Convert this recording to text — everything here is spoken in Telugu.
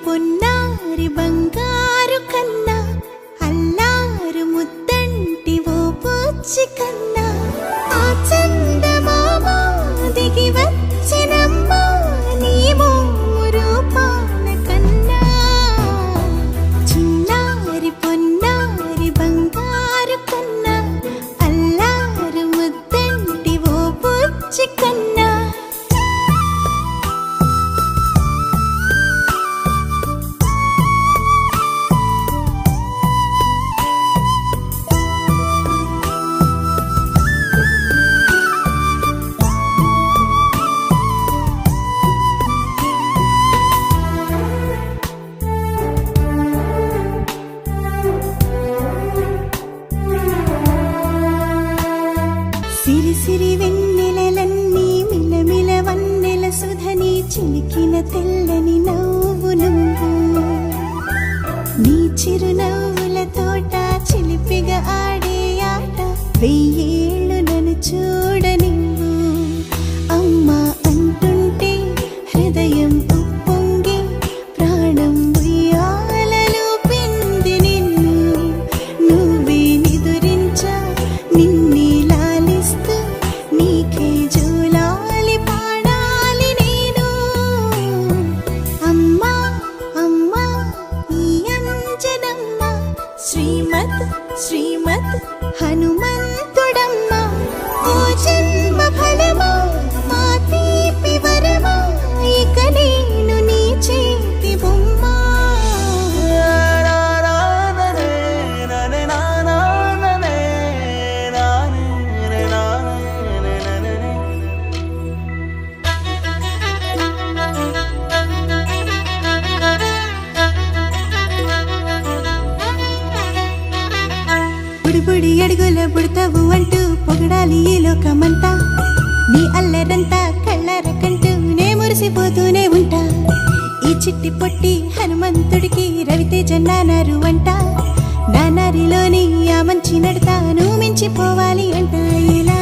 పొన్నారి బంగారు కన్నా అల్లారు ముద్దంటి ఓ పూచి కన్నా ఆ చందమామ దిగి వచ్చినమ్మా నీ రూపాల కన్నా చిన్నారి పొన్నారి బంగారు కన్నా అల్లారు ముద్దంటి ఓ పూచి కన్నా సిరి సిరి వెన్నెలలన్నీ మిలమిల వన్నెల సుధని చిలికిన తెల్లని నవ్వు నువ్వు నీ చిరునవ్వుల తోట చిలిపిగా ఆడే ఆట వెయ్యేళ్ళు నన్ను చూడనివ్వు అమ్మా అంటుంటే హృదయం ఉప్పొంగి ప్రాణం ఉయ్యాలలో పింది నిన్ను నువ్వే నిదురించా నిన్నే నీకే జోలాలి పాడాలి నేను అమ్మా అమ్మా ఈ అంజనమ్మ శ్రీమత్ శ్రీమత్ హనుమంతుడమ్మ ఓ జన్మ ఫలమా మా తీపి వరమా ఇక నేను నీ చేతి బొమ్మ బుడి అడుగుల బుడతావు అంటూ పొగడాలి ఈ లోకమంతా నీ అల్లరంతా కళ్ళారకంటూ నే మురిసిపోతూనే ఉంటా ఈ చిట్టి పొట్టి హనుమంతుడికి రవితేజ నానారు అంట నానారిలోని ఆ మంచి నడతా నువ్వు మించిపోవాలి అంట ఇలా